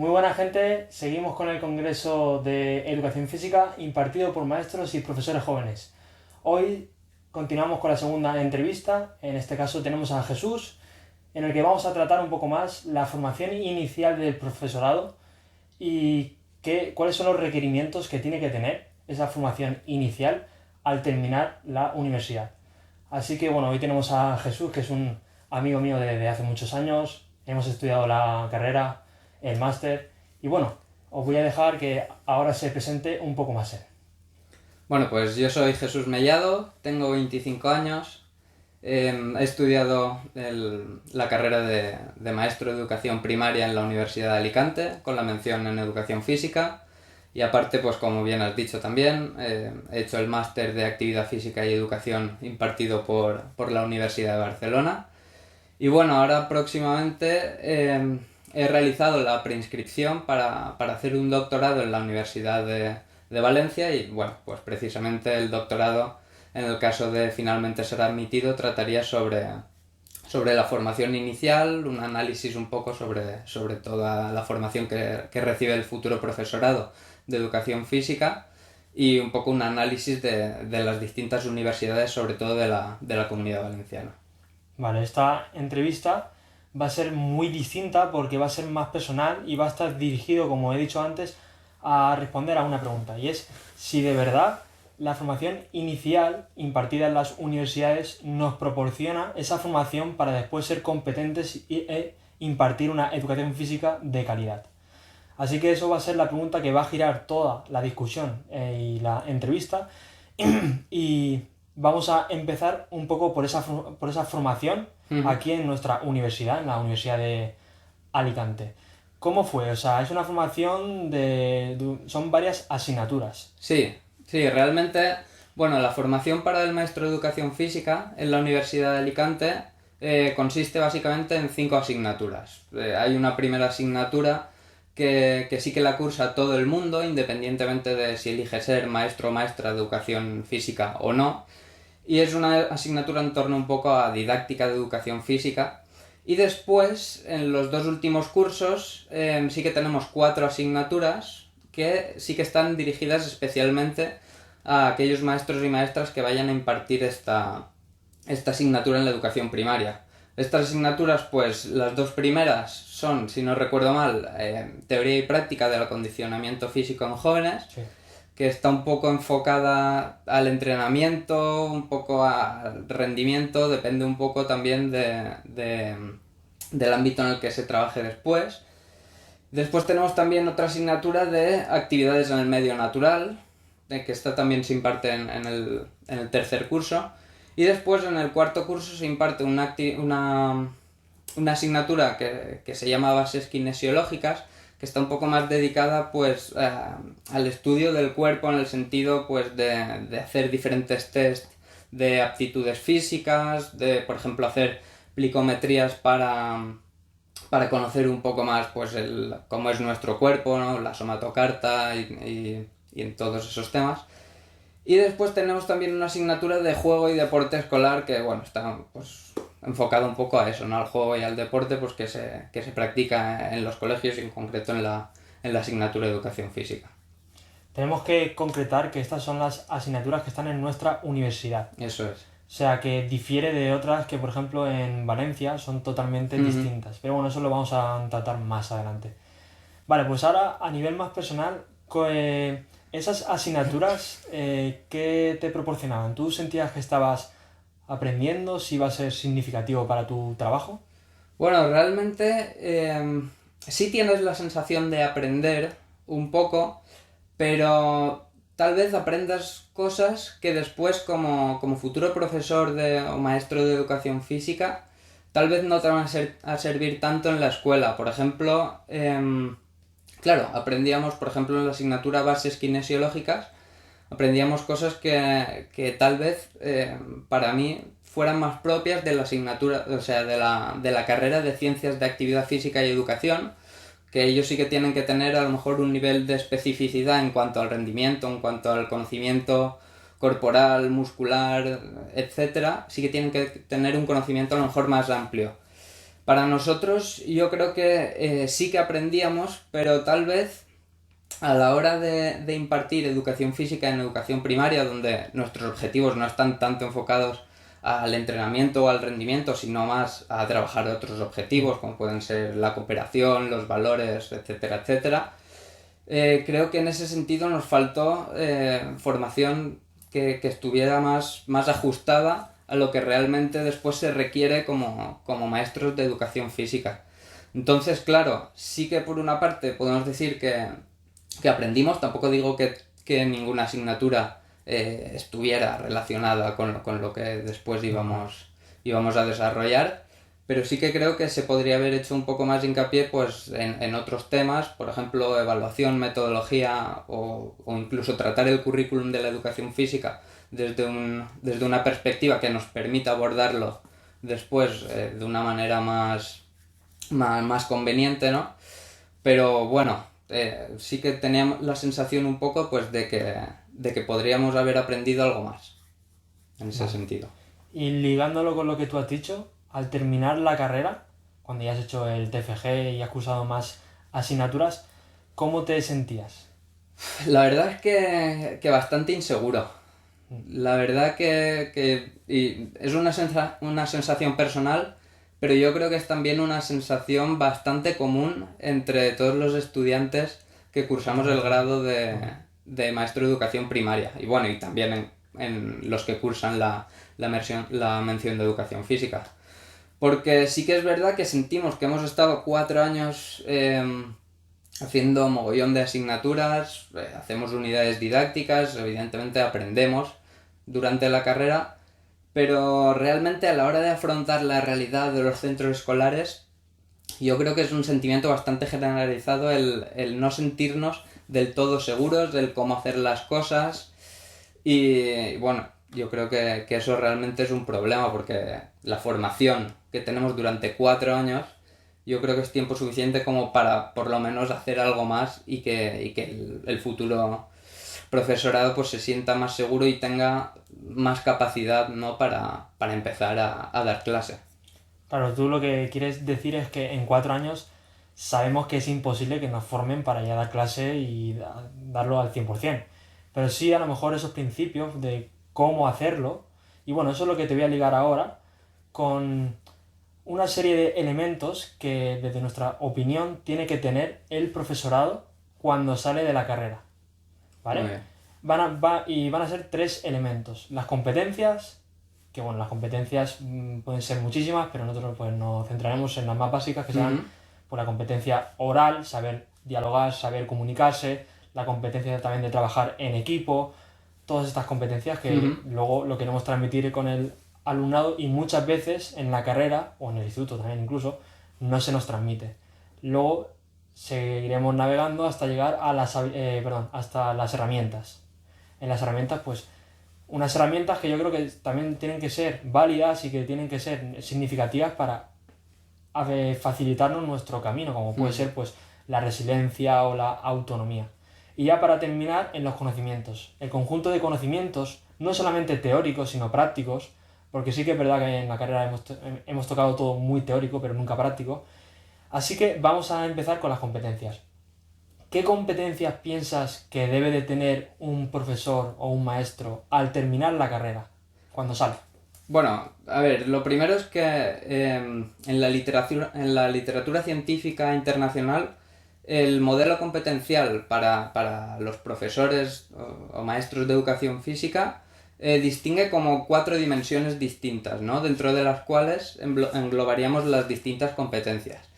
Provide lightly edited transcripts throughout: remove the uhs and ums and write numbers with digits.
Muy buena gente, seguimos con el Congreso de Educación Física impartido por maestros y profesores jóvenes. Hoy continuamos con la segunda entrevista, en este caso tenemos a Jesús, en el que vamos a tratar un poco más la formación inicial del profesorado y cuáles son los requerimientos que tiene que tener esa formación inicial al terminar la universidad. Así que bueno, hoy tenemos a Jesús, que es un amigo mío de hace muchos años, hemos estudiado la carrera, el máster, y bueno, os voy a dejar que ahora se presente un poco más él. Bueno, pues yo soy Jesús Mellado, tengo 25 años, he estudiado la carrera de maestro de educación primaria en la Universidad de Alicante, con la mención en educación física, y aparte, pues como bien has dicho también, he hecho el máster de actividad física y educación impartido por la Universidad de Barcelona. Y bueno, ahora próximamente he realizado la preinscripción para hacer un doctorado en la Universidad de Valencia y bueno, pues precisamente el doctorado, en el caso de finalmente ser admitido, trataría sobre la formación inicial, un análisis un poco sobre toda la formación que recibe el futuro profesorado de educación física y un poco un análisis de las distintas universidades, sobre todo de la Comunidad Valenciana. Vale, esta entrevista va a ser muy distinta porque va a ser más personal y va a estar dirigido, como he dicho antes, a responder a una pregunta, y es si de verdad la formación inicial impartida en las universidades nos proporciona esa formación para después ser competentes e impartir una educación física de calidad. Así que eso va a ser la pregunta que va a girar toda la discusión y la entrevista y vamos a empezar un poco por esa formación aquí en nuestra universidad, en la Universidad de Alicante. ¿Cómo fue? O sea, es una formación son varias asignaturas. Sí, sí, realmente, bueno, la formación para el maestro de educación física en la Universidad de Alicante consiste básicamente en 5 asignaturas. Hay una primera asignatura que sí que la cursa todo el mundo, independientemente de si elige ser maestro o maestra de educación física o no. Y es una asignatura en torno un poco a didáctica de educación física. Y después, en los 2 últimos cursos, sí que tenemos 4 asignaturas que sí que están dirigidas especialmente a aquellos maestros y maestras que vayan a impartir esta asignatura en la educación primaria. Estas asignaturas, pues las 2 primeras son, si no recuerdo mal, teoría y práctica del acondicionamiento físico en jóvenes, Sí. que está un poco enfocada al entrenamiento, un poco al rendimiento, depende un poco también del ámbito en el que se trabaje después. Después tenemos también otra asignatura de actividades en el medio natural, que esta también se imparte en el tercer curso. Y después en el cuarto curso se imparte una asignatura que se llama Bases Kinesiológicas, que está un poco más dedicada pues al estudio del cuerpo en el sentido pues de hacer diferentes test de aptitudes físicas, de por ejemplo hacer plicometrías para conocer un poco más pues cómo es nuestro cuerpo, ¿no? La somatocarta y en todos esos temas. Y después tenemos también una asignatura de juego y deporte escolar que bueno, está pues enfocado un poco a eso, ¿no? Al juego y al deporte pues que se practica en los colegios y en concreto en la asignatura de educación física. Tenemos que concretar que estas son las asignaturas que están en nuestra universidad. Eso es. O sea, que difiere de otras que, por ejemplo, en Valencia son totalmente distintas. Pero bueno, eso lo vamos a tratar más adelante. Vale, pues ahora a nivel más personal, esas asignaturas, ¿qué te proporcionaban? ¿Tú sentías que estabas aprendiendo, si iba a ser significativo para tu trabajo? Bueno, realmente sí tienes la sensación de aprender un poco, pero tal vez aprendas cosas que después como futuro profesor o maestro de educación física tal vez no te van a servir tanto en la escuela. Por ejemplo, claro, aprendíamos, por ejemplo, en la asignatura Bases Kinesiológicas, aprendíamos cosas que tal vez para mí fueran más propias de la asignatura, o sea, de la carrera de Ciencias de Actividad Física y Educación, que ellos sí que tienen que tener a lo mejor un nivel de especificidad en cuanto al rendimiento, en cuanto al conocimiento corporal, muscular, etcétera, sí que tienen que tener un conocimiento a lo mejor más amplio. Para nosotros yo creo que sí que aprendíamos, pero tal vez a la hora de impartir educación física en educación primaria, donde nuestros objetivos no están tanto enfocados al entrenamiento o al rendimiento, sino más a trabajar otros objetivos, como pueden ser la cooperación, los valores, etcétera, etcétera. Creo que en ese sentido nos faltó formación que estuviera más ajustada a lo que realmente después se requiere como maestros de educación física. Entonces, claro, sí que por una parte podemos decir que aprendimos, tampoco digo que ninguna asignatura estuviera relacionada con lo que después íbamos a desarrollar, pero sí que creo que se podría haber hecho un poco más hincapié pues, en otros temas, por ejemplo, evaluación, metodología o incluso tratar el currículum de la educación física desde una perspectiva que nos permita abordarlo después de una manera más conveniente, ¿no? Pero bueno, sí que teníamos la sensación un poco pues de que podríamos haber aprendido algo más en ese Vale. sentido. Y ligándolo con lo que tú has dicho, al terminar la carrera, cuando ya has hecho el TFG y has cursado más asignaturas, ¿cómo te sentías? La verdad es que bastante inseguro. La verdad y es una sensación personal, pero yo creo que es también una sensación bastante común entre todos los estudiantes que cursamos el grado de maestro de educación primaria. Y bueno, y también en los que cursan la mención de educación física. Porque sí que es verdad que sentimos que hemos estado 4 años haciendo mogollón de asignaturas, hacemos unidades didácticas, evidentemente aprendemos durante la carrera, pero realmente a la hora de afrontar la realidad de los centros escolares, yo creo que es un sentimiento bastante generalizado el no sentirnos del todo seguros del cómo hacer las cosas y bueno, yo creo que eso realmente es un problema porque la formación que tenemos durante 4 años yo creo que es tiempo suficiente como para por lo menos hacer algo más y que el futuro profesorado pues se sienta más seguro y tenga más capacidad, ¿no? para empezar a dar clase. Claro, tú lo que quieres decir es que en 4 años sabemos que es imposible que nos formen para ya dar clase y darlo al 100%. Pero sí a lo mejor esos principios de cómo hacerlo, y bueno, eso es lo que te voy a ligar ahora con una serie de elementos que desde nuestra opinión tiene que tener el profesorado cuando sale de la carrera. Muy ¿Vale? bien. Van a ser tres elementos. Las competencias, que bueno, las competencias pueden ser muchísimas, pero nosotros pues nos centraremos en las más básicas, que serán Ujú, pues, la competencia oral, saber dialogar, saber comunicarse, la competencia también de trabajar en equipo, todas estas competencias ujú. que luego lo queremos transmitir con el alumnado y muchas veces en la carrera, o en el instituto también incluso, no se nos transmite. Luego seguiremos navegando hasta llegar a hasta las herramientas. En las herramientas, pues, unas herramientas que yo creo que también tienen que ser válidas y que tienen que ser significativas para facilitarnos nuestro camino, como puede Mm. ser, pues, la resiliencia o la autonomía. Y ya para terminar, en los conocimientos. El conjunto de conocimientos, no solamente teóricos, sino prácticos, porque sí que es verdad que en la carrera hemos tocado todo muy teórico, pero nunca práctico. Así que vamos a empezar con las competencias. ¿Qué competencias piensas que debe de tener un profesor o un maestro al terminar la carrera, cuando sale? Bueno, a ver, lo primero es que en la literatura científica internacional el modelo competencial para los profesores o maestros de educación física distingue como 4 dimensiones distintas, ¿no? Dentro de las cuales englobaríamos las distintas competencias.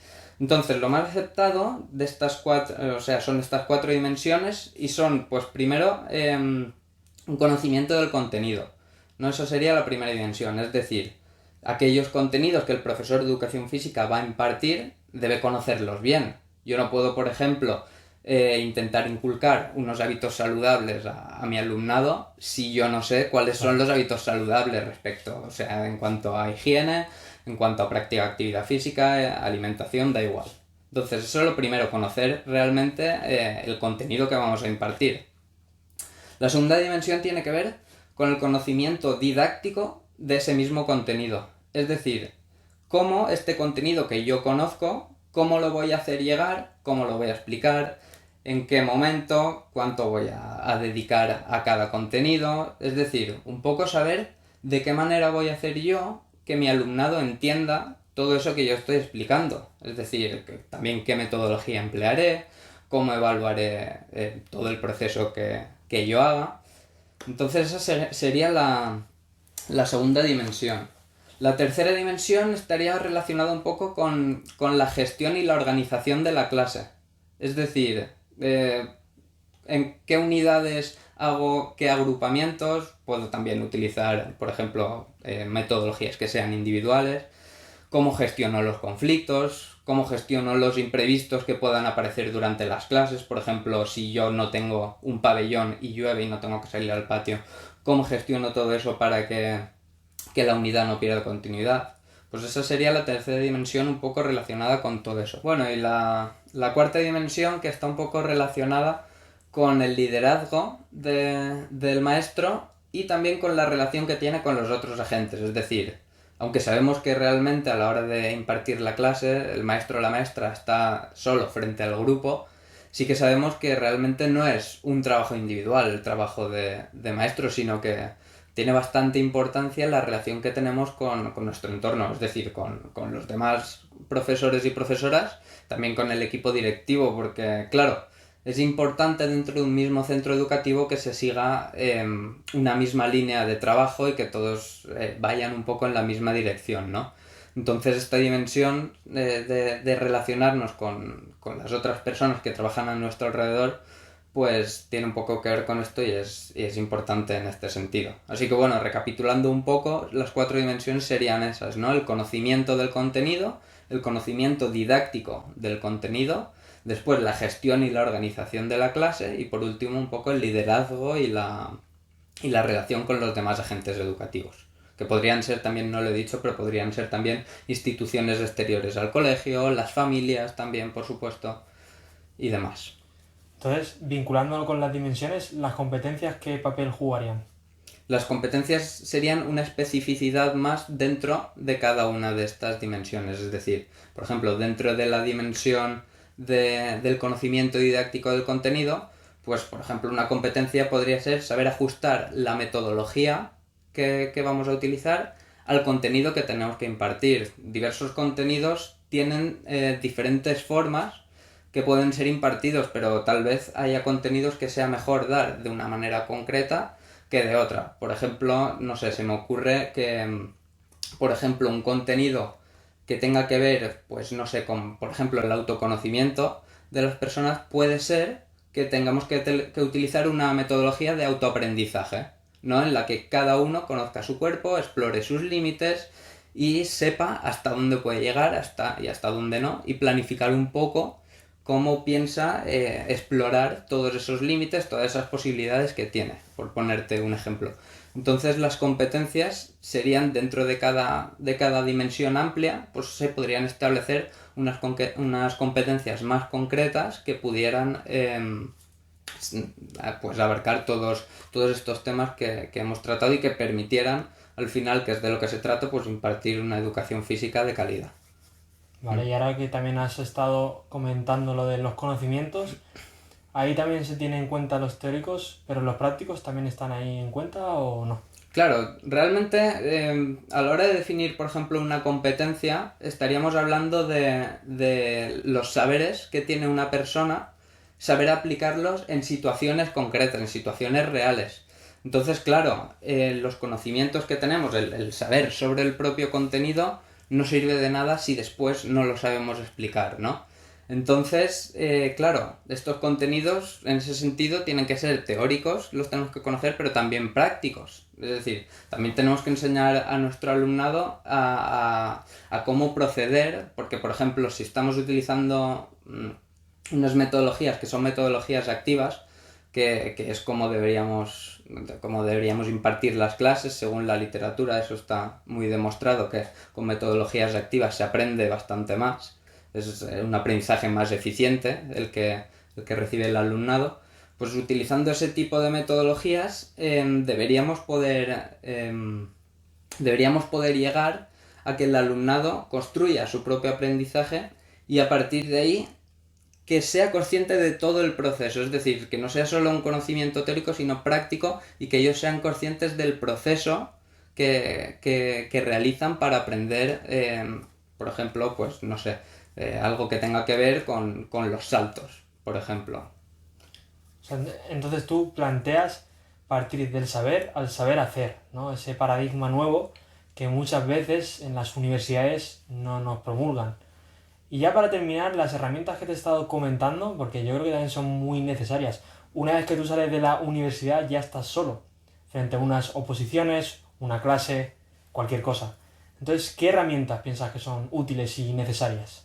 Entonces, lo más aceptado de estas 4, o sea, son estas 4 dimensiones y son, pues primero, un conocimiento del contenido. ¿No? Eso sería la primera dimensión, es decir, aquellos contenidos que el profesor de educación física va a impartir debe conocerlos bien. Yo no puedo, por ejemplo, intentar inculcar unos hábitos saludables a mi alumnado si yo no sé cuáles son los hábitos saludables respecto, o sea, en cuanto a higiene, en cuanto a práctica de actividad física, alimentación, da igual. Entonces, eso es lo primero, conocer realmente el contenido que vamos a impartir. La segunda dimensión tiene que ver con el conocimiento didáctico de ese mismo contenido. Es decir, cómo este contenido que yo conozco, cómo lo voy a hacer llegar, cómo lo voy a explicar, en qué momento, cuánto voy a dedicar a cada contenido. Es decir, un poco saber de qué manera voy a hacer yo que mi alumnado entienda todo eso que yo estoy explicando. Es decir, también qué metodología emplearé, cómo evaluaré todo el proceso que yo haga. Entonces esa sería la segunda dimensión. La tercera dimensión estaría relacionada un poco con la gestión y la organización de la clase. Es decir, en qué unidades hago qué agrupamientos, puedo también utilizar, por ejemplo, metodologías que sean individuales, cómo gestiono los conflictos, cómo gestiono los imprevistos que puedan aparecer durante las clases, por ejemplo, si yo no tengo un pabellón y llueve y no tengo que salir al patio, cómo gestiono todo eso para que la unidad no pierda continuidad. Pues esa sería la tercera dimensión un poco relacionada con todo eso. Bueno, y la cuarta dimensión, que está un poco relacionada con el liderazgo del maestro y también con la relación que tiene con los otros agentes. Es decir, aunque sabemos que realmente a la hora de impartir la clase el maestro o la maestra está solo frente al grupo, sí que sabemos que realmente no es un trabajo individual el trabajo de maestro, sino que tiene bastante importancia la relación que tenemos con nuestro entorno, es decir, con los demás profesores y profesoras, también con el equipo directivo, porque claro, es importante dentro de un mismo centro educativo que se siga una misma línea de trabajo y que todos vayan un poco en la misma dirección, ¿no? Entonces esta dimensión de relacionarnos con las otras personas que trabajan a nuestro alrededor pues tiene un poco que ver con esto y es importante en este sentido. Así que bueno, recapitulando un poco, las 4 dimensiones serían esas, ¿no? El conocimiento del contenido, el conocimiento didáctico del contenido, después la gestión y la organización de la clase y por último un poco el liderazgo y la relación con los demás agentes educativos. Que podrían ser también, no lo he dicho, pero podrían ser también instituciones exteriores al colegio, las familias también, por supuesto, y demás. Entonces, vinculándolo con las dimensiones, las competencias, ¿qué papel jugarían? Las competencias serían una especificidad más dentro de cada una de estas dimensiones. Es decir, por ejemplo, dentro de la dimensión del conocimiento didáctico del contenido, pues por ejemplo una competencia podría ser saber ajustar la metodología que vamos a utilizar al contenido que tenemos que impartir. Diversos contenidos tienen diferentes formas que pueden ser impartidos, pero tal vez haya contenidos que sea mejor dar de una manera concreta que de otra. Por ejemplo, no sé, se me ocurre que, por ejemplo, un contenido que tenga que ver, pues no sé, con, por ejemplo, el autoconocimiento de las personas, puede ser que tengamos que utilizar una metodología de autoaprendizaje, ¿no? En la que cada uno conozca su cuerpo, explore sus límites y sepa hasta dónde puede llegar y hasta dónde no, y planificar un poco cómo piensa explorar todos esos límites, todas esas posibilidades que tiene, por ponerte un ejemplo. Entonces las competencias serían dentro de cada dimensión amplia, pues se podrían establecer unas competencias más concretas que pudieran pues abarcar todos estos temas que hemos tratado y que permitieran al final, que es de lo que se trata, pues impartir una educación física de calidad. Vale, y ahora que también has estado comentando lo de los conocimientos, ahí también se tienen en cuenta los teóricos, pero los prácticos también están ahí en cuenta o no. Claro, realmente a la hora de definir, por ejemplo, una competencia, estaríamos hablando de los saberes que tiene una persona, saber aplicarlos en situaciones concretas, en situaciones reales. Entonces, claro, los conocimientos que tenemos, el saber sobre el propio contenido, no sirve de nada si después no lo sabemos explicar, ¿no? Entonces, claro, estos contenidos en ese sentido tienen que ser teóricos, los tenemos que conocer, pero también prácticos. Es decir, también tenemos que enseñar a nuestro alumnado a cómo proceder, porque por ejemplo, si estamos utilizando unas metodologías que son metodologías activas, que es como deberíamos impartir las clases, según la literatura, eso está muy demostrado, que con metodologías activas se aprende bastante más. Es un aprendizaje más eficiente el que recibe el alumnado. Pues utilizando ese tipo de metodologías deberíamos poder llegar a que el alumnado construya su propio aprendizaje y a partir de ahí que sea consciente de todo el proceso, es decir, que no sea solo un conocimiento teórico, sino práctico y que ellos sean conscientes del proceso que realizan para aprender, por ejemplo, pues no sé, algo que tenga que ver con los saltos, por ejemplo. O sea, entonces tú planteas partir del saber al saber hacer, ¿no? Ese paradigma nuevo que muchas veces en las universidades no nos promulgan. Y ya para terminar, las herramientas que te he estado comentando, porque yo creo que también son muy necesarias. Una vez que tú sales de la universidad ya estás solo, frente a unas oposiciones, una clase, cualquier cosa. Entonces, ¿qué herramientas piensas que son útiles y necesarias?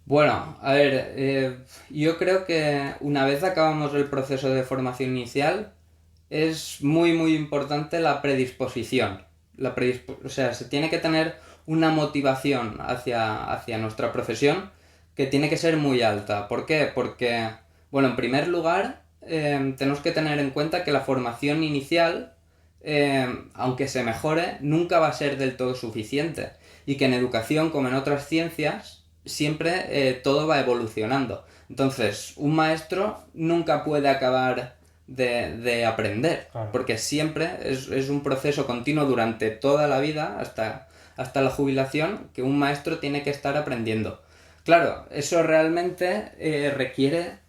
Bueno, a ver, yo creo que una vez acabamos el proceso de formación inicial, es muy muy importante la predisposición. O sea, se tiene que tener una motivación hacia nuestra profesión que tiene que ser muy alta. ¿Por qué? Porque, bueno, en primer lugar, tenemos que tener en cuenta que la formación inicial, aunque se mejore, nunca va a ser del todo suficiente. Y que en educación, como en otras ciencias, siempre todo va evolucionando. Entonces, un maestro nunca puede acabar de aprender, Claro. porque siempre es un proceso continuo durante toda la vida, hasta la jubilación, que un maestro tiene que estar aprendiendo. Claro, eso realmente requiere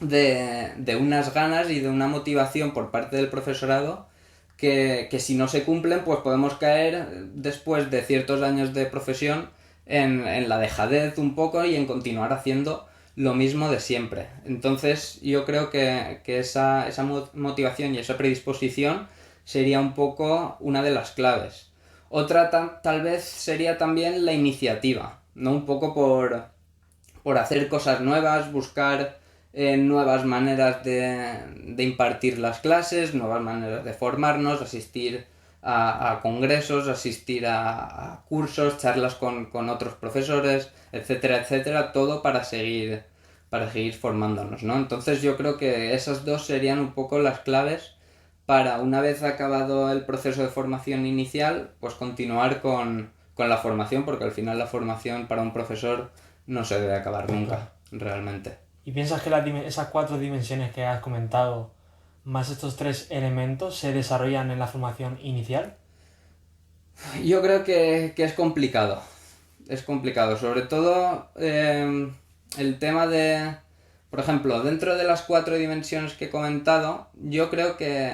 de unas ganas y de una motivación por parte del profesorado que si no se cumplen, pues podemos caer después de ciertos años de profesión en la dejadez un poco y en continuar haciendo lo mismo de siempre. Entonces yo creo que esa motivación y esa predisposición sería un poco una de las claves. Otra tal vez sería también la iniciativa, ¿no? Un poco por hacer cosas nuevas, buscar nuevas maneras de impartir las clases, nuevas maneras de formarnos, asistir a congresos, asistir a cursos, charlas con otros profesores, etcétera, etcétera, todo para seguir formándonos, ¿no? Entonces yo creo que esas dos serían un poco las claves para, una vez acabado el proceso de formación inicial, pues continuar con la formación, porque al final la formación para un profesor no se debe acabar nunca, realmente. ¿Y piensas que esas 4 dimensiones que has comentado, más estos 3 elementos, se desarrollan en la formación inicial? Yo creo que es complicado. Es complicado. Sobre todo el tema de... Por ejemplo, dentro de las 4 dimensiones que he comentado, yo creo que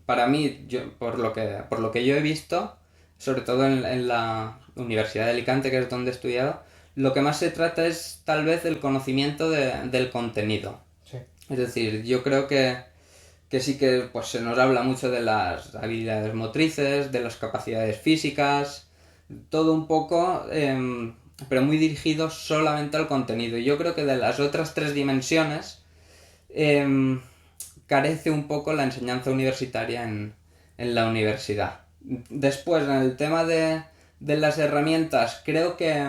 para mí, por lo que yo he visto, sobre todo en la Universidad de Alicante, que es donde he estudiado, lo que más se trata es tal vez el conocimiento del contenido. Sí. Es decir, yo creo que sí que pues, se nos habla mucho de las habilidades motrices, de las capacidades físicas, todo un poco, pero muy dirigido solamente al contenido. Yo creo que de las otras 3 dimensiones carece un poco la enseñanza universitaria en la universidad. Después, en el tema de las herramientas, creo que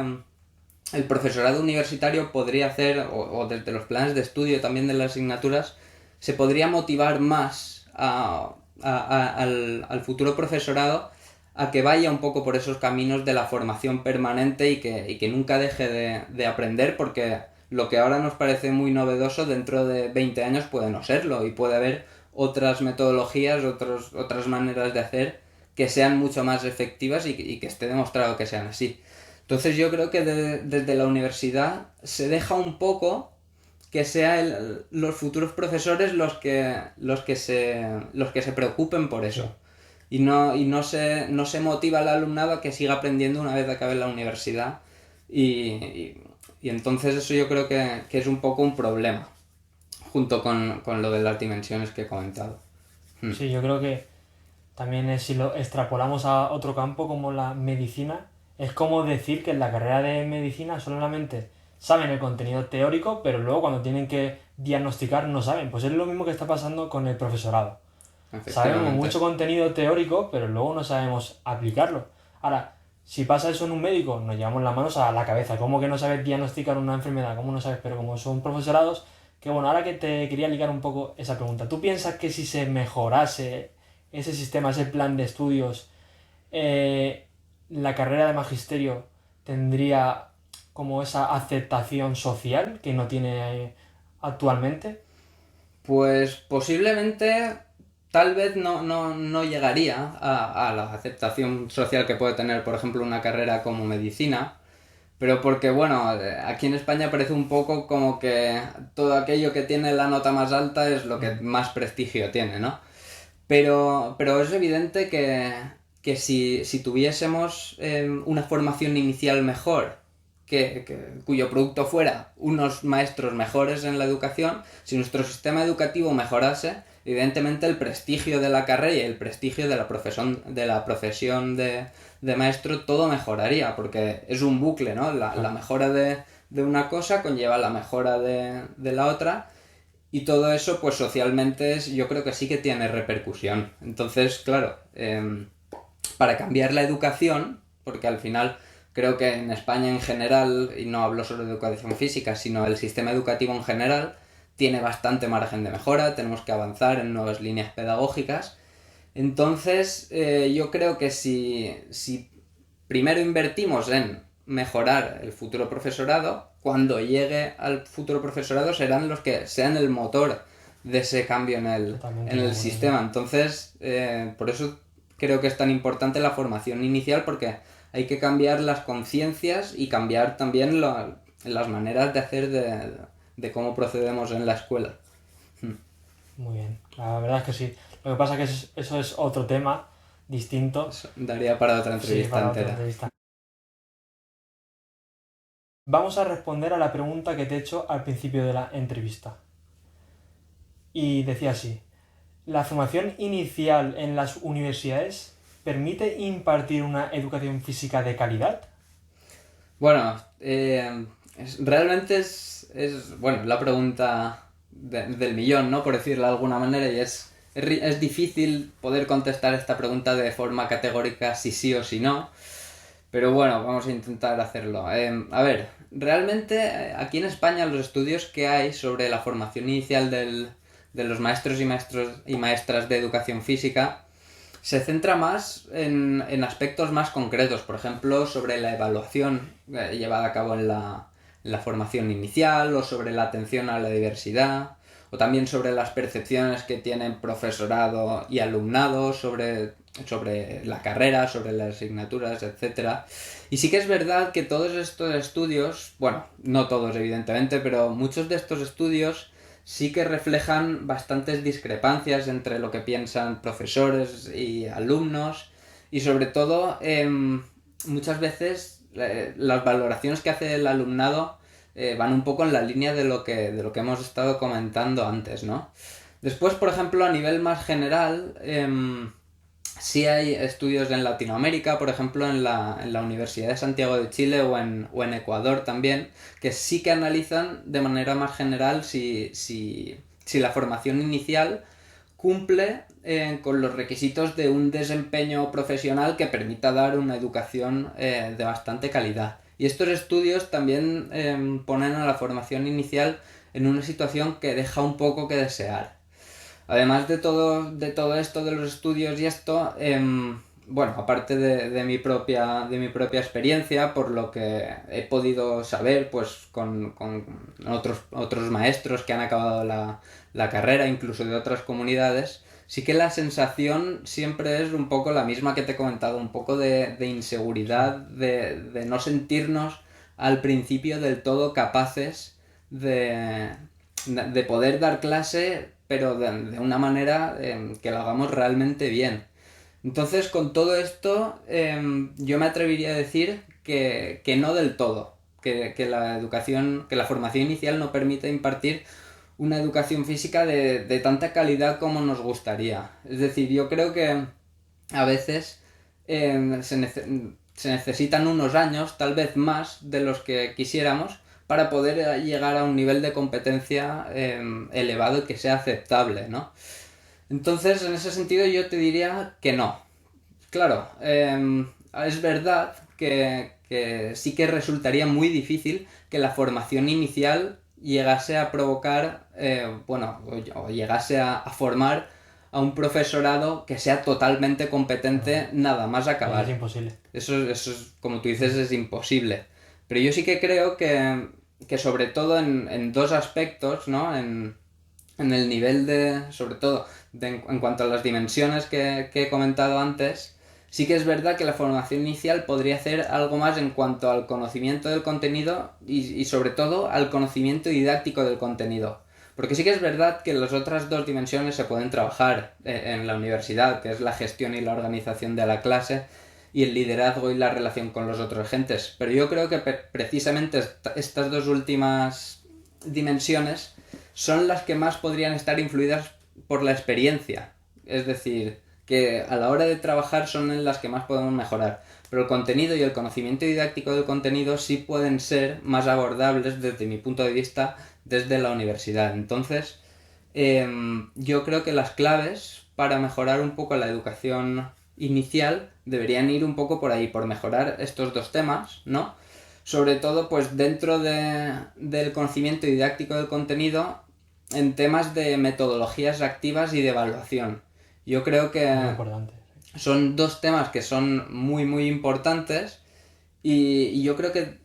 el profesorado universitario podría hacer, o desde los planes de estudio también de las asignaturas, se podría motivar más al futuro profesorado a que vaya un poco por esos caminos de la formación permanente y que nunca deje de aprender, porque lo que ahora nos parece muy novedoso dentro de 20 años puede no serlo y puede haber otras metodologías, otras maneras de hacer que sean mucho más efectivas y que esté demostrado que sean así. Entonces yo creo que desde la universidad se deja un poco que sean los futuros profesores los que se preocupen por eso. Y no se motiva al alumnado a que siga aprendiendo una vez acabe la universidad. Y entonces eso yo creo que es un poco un problema, junto con lo de las dimensiones que he comentado. Sí, yo creo que también si lo extrapolamos a otro campo como la medicina, es como decir que en la carrera de medicina solamente saben el contenido teórico, pero luego cuando tienen que diagnosticar no saben. Pues es lo mismo que está pasando con el profesorado. Sabemos mucho contenido teórico, pero luego no sabemos aplicarlo. Ahora, si pasa eso en un médico, nos llevamos las manos a la cabeza. ¿Cómo que no sabes diagnosticar una enfermedad? ¿Cómo no sabes? Pero como son profesorados, que bueno, ahora que te quería ligar un poco esa pregunta. ¿Tú piensas que si se mejorase ese sistema, ese plan de estudios, la carrera de magisterio tendría como esa aceptación social que no tiene actualmente? Pues posiblemente tal vez no llegaría a la aceptación social que puede tener, por ejemplo, una carrera como medicina, pero porque, bueno, aquí en España parece un poco como que todo aquello que tiene la nota más alta es lo que más prestigio tiene, ¿no? Pero es evidente que si tuviésemos una formación inicial mejor, cuyo producto fuera unos maestros mejores en la educación, si nuestro sistema educativo mejorase, evidentemente el prestigio de la carrera y el prestigio de la profesión de maestro, todo mejoraría, porque es un bucle, ¿no? La mejora de una cosa conlleva la mejora de la otra. Y todo eso, pues socialmente yo creo que sí que tiene repercusión. Entonces, claro, para cambiar la educación, porque al final creo que en España en general, y no hablo solo de educación física, sino el sistema educativo en general, tiene bastante margen de mejora, tenemos que avanzar en nuevas líneas pedagógicas. Entonces, yo creo que si primero invertimos en mejorar el futuro profesorado, cuando llegue al futuro profesorado serán los que sean el motor de ese cambio en el sistema. Entonces, por eso creo que es tan importante la formación inicial, porque hay que cambiar las conciencias y cambiar también las maneras de hacer de cómo procedemos en la escuela. Muy bien, la verdad es que sí. Lo que pasa es que eso es otro tema distinto. Eso daría para otra entrevista para entera. otra entrevista. Vamos a responder a la pregunta que te he hecho al principio de la entrevista. Y decía así: ¿la formación inicial en las universidades permite impartir una educación física de calidad? Bueno, realmente es bueno, la pregunta del millón, ¿no? Por decirlo de alguna manera, y es difícil poder contestar esta pregunta de forma categórica si sí o si no, pero bueno, vamos a intentar hacerlo. A ver, realmente aquí en España los estudios que hay sobre la formación inicial de los maestros y maestras de educación física se centra más en aspectos más concretos, por ejemplo, sobre la evaluación llevada a cabo en la formación inicial, o sobre la atención a la diversidad, o también sobre las percepciones que tienen profesorado y alumnado sobre la carrera, sobre las asignaturas, etc. Y sí que es verdad que todos estos estudios, bueno, no todos evidentemente, pero muchos de estos estudios sí que reflejan bastantes discrepancias entre lo que piensan profesores y alumnos, y sobre todo muchas veces las valoraciones que hace el alumnado van un poco en la línea de lo que hemos estado comentando antes, ¿no? Después, por ejemplo, a nivel más general, sí hay estudios en Latinoamérica, por ejemplo en la Universidad de Santiago de Chile o en Ecuador también, que sí que analizan de manera más general si la formación inicial cumple con los requisitos de un desempeño profesional que permita dar una educación de bastante calidad. Y estos estudios también ponen a la formación inicial en una situación que deja un poco que desear. Además de todo esto de los estudios y esto, bueno, aparte de mi propia experiencia, por lo que he podido saber, pues con otros maestros que han acabado la carrera, incluso de otras comunidades, sí que la sensación siempre es un poco la misma que te he comentado, un poco de inseguridad, de no sentirnos al principio del todo capaces de poder dar clase, pero de una manera que lo hagamos realmente bien. Entonces, con todo esto, yo me atrevería a decir que no del todo, que la formación inicial no permite impartir una educación física de tanta calidad como nos gustaría. Es decir, yo creo que a veces se necesitan unos años, tal vez más de los que quisiéramos, para poder llegar a un nivel de competencia elevado y que sea aceptable, ¿no? Entonces, en ese sentido, yo te diría que no. Claro, es verdad que sí que resultaría muy difícil que la formación inicial llegase a provocar, bueno, o llegase a formar a un profesorado que sea totalmente competente nada más acabar. Es imposible. Eso es, como tú dices, es imposible. Pero yo sí que creo que sobre todo en dos aspectos, ¿no? En el nivel de, sobre todo, en cuanto a las dimensiones que he comentado antes, sí que es verdad que la formación inicial podría hacer algo más en cuanto al conocimiento del contenido y sobre todo al conocimiento didáctico del contenido. Porque sí que es verdad que las otras dos dimensiones se pueden trabajar en la universidad, que es la gestión y la organización de la clase y el liderazgo y la relación con los otros agentes. Pero yo creo que precisamente estas dos últimas dimensiones son las que más podrían estar influidas por la experiencia. Es decir, que a la hora de trabajar son en las que más podemos mejorar. Pero el contenido y el conocimiento didáctico del contenido sí pueden ser más abordables desde mi punto de vista desde la universidad. Entonces, yo creo que las claves para mejorar un poco la educación inicial deberían ir un poco por ahí, por mejorar estos dos temas, ¿no? Sobre todo, pues dentro del conocimiento didáctico del contenido en temas de metodologías activas y de evaluación. Yo creo que Muy importante. son dos temas que son muy muy importantes y yo creo que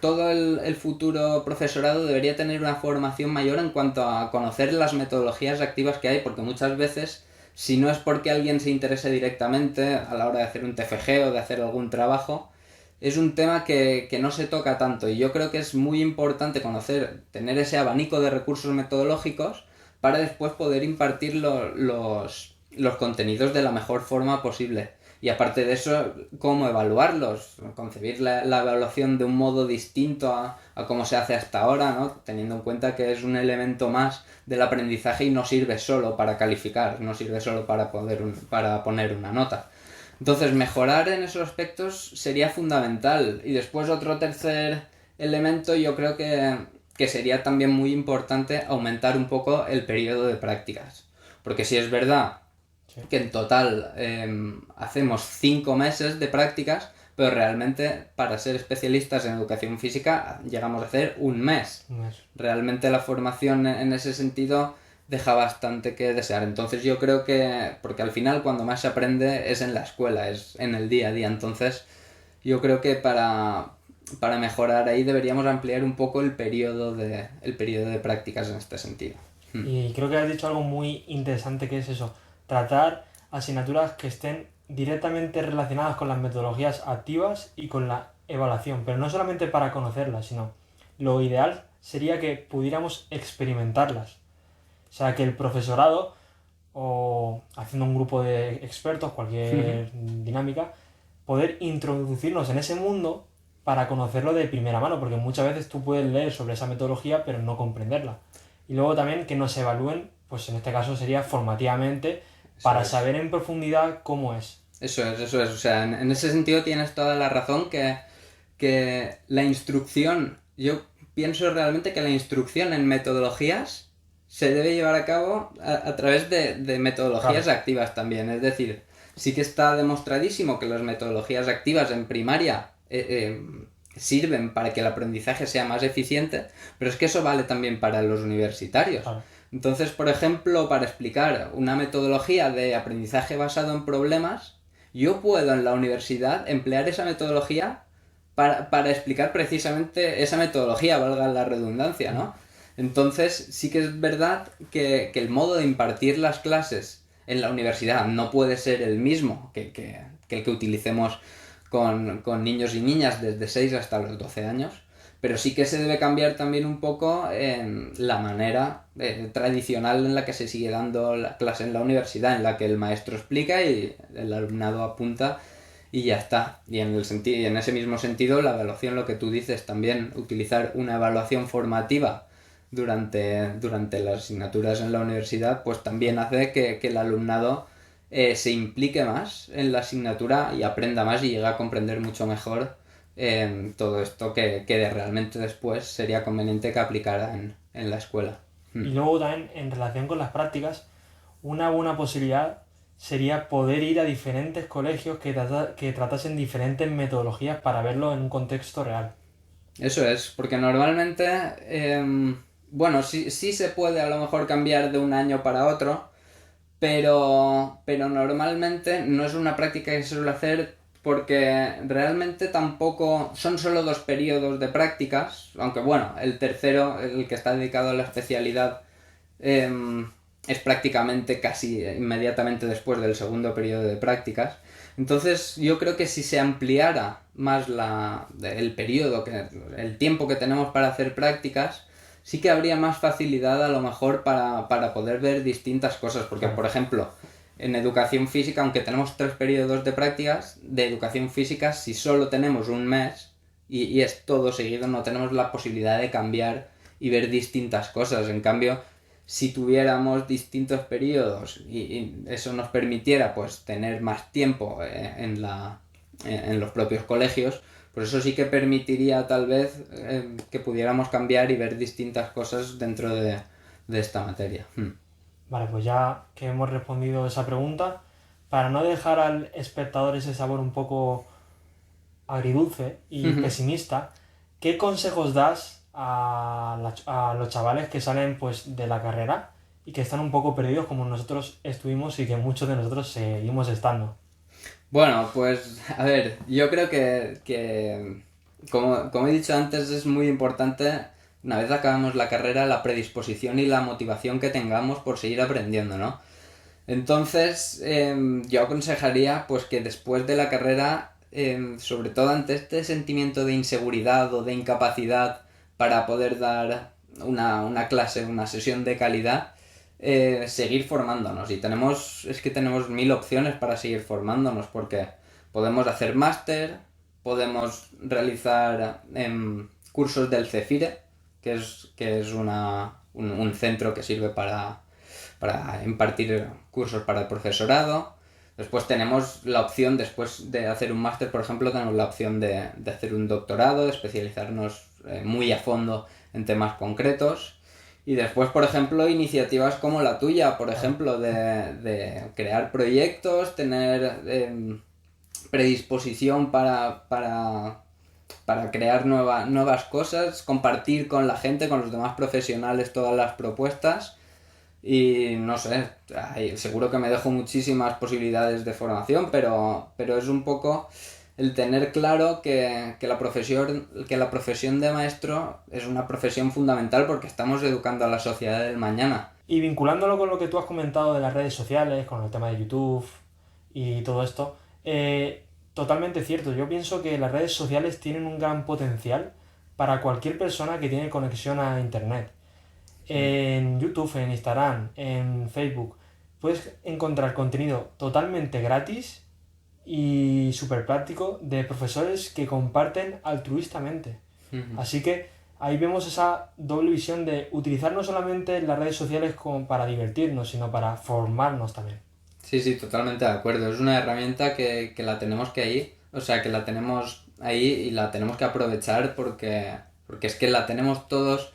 todo el futuro profesorado debería tener una formación mayor en cuanto a conocer las metodologías activas que hay, porque muchas veces, si no es porque alguien se interese directamente a la hora de hacer un TFG o de hacer algún trabajo, es un tema que no se toca tanto y yo creo que es muy importante conocer, tener ese abanico de recursos metodológicos para después poder impartir los contenidos de la mejor forma posible. Y aparte de eso, cómo evaluarlos, concebir la evaluación de un modo distinto a cómo se hace hasta ahora, ¿no? Teniendo en cuenta que es un elemento más del aprendizaje y no sirve solo para calificar, no sirve solo para poner una nota. Entonces, mejorar en esos aspectos sería fundamental. Y después otro tercer elemento, yo creo que sería también muy importante aumentar un poco el periodo de prácticas. Porque si es verdad que en total hacemos 5 meses de prácticas, pero realmente para ser especialistas en educación física llegamos a hacer un mes. Realmente la formación en ese sentido deja bastante que desear. Entonces yo creo que, porque al final cuando más se aprende es en la escuela, es en el día a día. Entonces yo creo que para mejorar ahí deberíamos ampliar un poco el periodo de prácticas en este sentido. Y creo que has dicho algo muy interesante, que es eso, tratar asignaturas que estén directamente relacionadas con las metodologías activas y con la evaluación, pero no solamente para conocerlas, sino lo ideal sería que pudiéramos experimentarlas. O sea, que el profesorado, o haciendo un grupo de expertos, cualquier dinámica, poder introducirnos en ese mundo para conocerlo de primera mano, porque muchas veces tú puedes leer sobre esa metodología pero no comprenderla. Y luego también que nos evalúen, pues en este caso sería formativamente, para saber en profundidad cómo es. Eso es. O sea, en ese sentido tienes toda la razón que la instrucción, yo pienso realmente que la instrucción en metodologías se debe llevar a cabo a través de metodologías activas también. Es decir, sí que está demostradísimo que las metodologías activas en primaria sirven para que el aprendizaje sea más eficiente, pero es que eso vale también para los universitarios. Entonces, por ejemplo, para explicar una metodología de aprendizaje basado en problemas, yo puedo en la universidad emplear esa metodología para explicar precisamente esa metodología, valga la redundancia, ¿no? Entonces, sí que es verdad que el modo de impartir las clases en la universidad no puede ser el mismo que el que utilicemos con niños y niñas desde 6 hasta los 12 años, pero sí que se debe cambiar también un poco en la manera tradicional en la que se sigue dando la clase en la universidad, en la que el maestro explica y el alumnado apunta y ya está. Y en ese mismo sentido, la evaluación, lo que tú dices también, utilizar una evaluación formativa durante las asignaturas en la universidad, pues también hace que el alumnado se implique más en la asignatura y aprenda más y llegue a comprender mucho mejor todo esto que realmente después sería conveniente que aplicara en la escuela. Y luego también, en relación con las prácticas, una buena posibilidad sería poder ir a diferentes colegios que tratasen diferentes metodologías para verlo en un contexto real. Eso es, porque normalmente, bueno, sí se puede a lo mejor cambiar de un año para otro, pero normalmente no es una práctica que se suele hacer porque realmente tampoco son solo 2 periodos de prácticas, aunque bueno, el tercero, el que está dedicado a la especialidad, es prácticamente casi inmediatamente después del segundo periodo de prácticas. Entonces yo creo que si se ampliara más el periodo, el tiempo que tenemos para hacer prácticas, sí que habría más facilidad a lo mejor para poder ver distintas cosas, porque por ejemplo, en educación física, aunque tenemos 3 periodos de prácticas, de educación física, si solo tenemos un mes y es todo seguido, no tenemos la posibilidad de cambiar y ver distintas cosas. En cambio, si tuviéramos distintos periodos y eso nos permitiera pues tener más tiempo en los propios colegios, pues eso sí que permitiría tal vez que pudiéramos cambiar y ver distintas cosas dentro de esta materia. Vale, pues ya que hemos respondido esa pregunta, para no dejar al espectador ese sabor un poco agridulce y pesimista, ¿qué consejos das a los chavales que salen pues de la carrera y que están un poco perdidos como nosotros estuvimos y que muchos de nosotros seguimos estando? Bueno, pues a ver, yo creo que como he dicho antes, es muy importante, una vez acabamos la carrera, la predisposición y la motivación que tengamos por seguir aprendiendo, ¿no? Entonces, yo aconsejaría pues que después de la carrera, sobre todo ante este sentimiento de inseguridad o de incapacidad para poder dar una clase, una sesión de calidad, seguir formándonos. Y es que tenemos 1000 opciones para seguir formándonos, porque podemos hacer máster, podemos realizar cursos del CEFIRE, que es un centro que sirve para impartir cursos para el profesorado. Después tenemos la opción, después de hacer un máster, por ejemplo, tenemos la opción de hacer un doctorado, de especializarnos muy a fondo en temas concretos. Y después, por ejemplo, iniciativas como la tuya, por ejemplo, de crear proyectos, tener predisposición para crear nuevas cosas, compartir con la gente, con los demás profesionales todas las propuestas. Y no sé, seguro que me dejo muchísimas posibilidades de formación, pero es un poco el tener claro que la profesión de maestro es una profesión fundamental porque estamos educando a la sociedad del mañana. Y vinculándolo con lo que tú has comentado de las redes sociales, con el tema de YouTube y todo esto, totalmente cierto. Yo pienso que las redes sociales tienen un gran potencial para cualquier persona que tiene conexión a Internet. En YouTube, en Instagram, en Facebook, puedes encontrar contenido totalmente gratis y súper práctico de profesores que comparten altruistamente. Así que ahí vemos esa doble visión de utilizar no solamente las redes sociales como para divertirnos, sino para formarnos también. Sí, sí, totalmente de acuerdo. Es una herramienta que la tenemos que la tenemos ahí y la tenemos que aprovechar porque es que la tenemos todos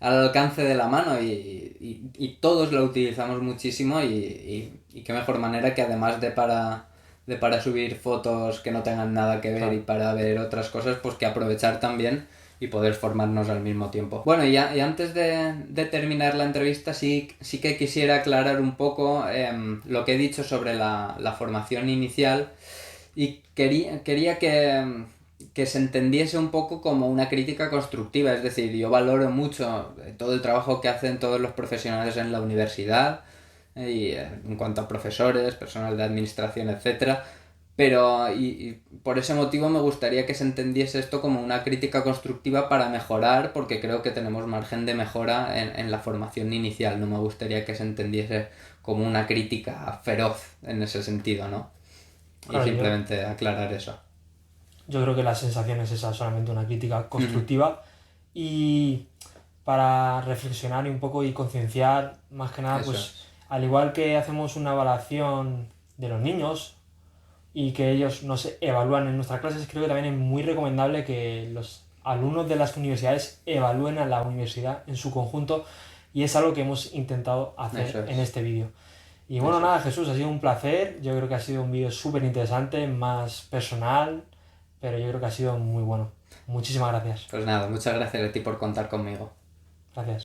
al alcance de la mano y todos la utilizamos muchísimo y qué mejor manera que además de para subir fotos que no tengan nada que ver, claro, y para ver otras cosas, pues que aprovechar también y poder formarnos al mismo tiempo. Bueno, y antes de terminar la entrevista sí que quisiera aclarar un poco lo que he dicho sobre la formación inicial y quería que se entendiese un poco como una crítica constructiva. Es decir, yo valoro mucho todo el trabajo que hacen todos los profesionales en la universidad, y en cuanto a profesores, personal de administración, etcétera, pero y por ese motivo me gustaría que se entendiese esto como una crítica constructiva para mejorar, porque creo que tenemos margen de mejora en la formación inicial. No me gustaría que se entendiese como una crítica feroz en ese sentido, ¿no? Claro, y simplemente aclarar eso. Yo creo que la sensación es esa, solamente una crítica constructiva. Y para reflexionar y un poco y concienciar, más que nada, Eso pues es. al igual que hacemos una evaluación de los niños y que ellos nos evalúan en nuestras clases, creo que también es muy recomendable que los alumnos de las universidades evalúen a la universidad en su conjunto, y es algo que hemos intentado hacer Eso en es. este vídeo. Y bueno, Eso nada, es. Jesús, ha sido un placer. Yo creo que ha sido un vídeo súper interesante, más personal, pero yo creo que ha sido muy bueno. Muchísimas gracias. Pues nada, muchas gracias a ti por contar conmigo. Gracias.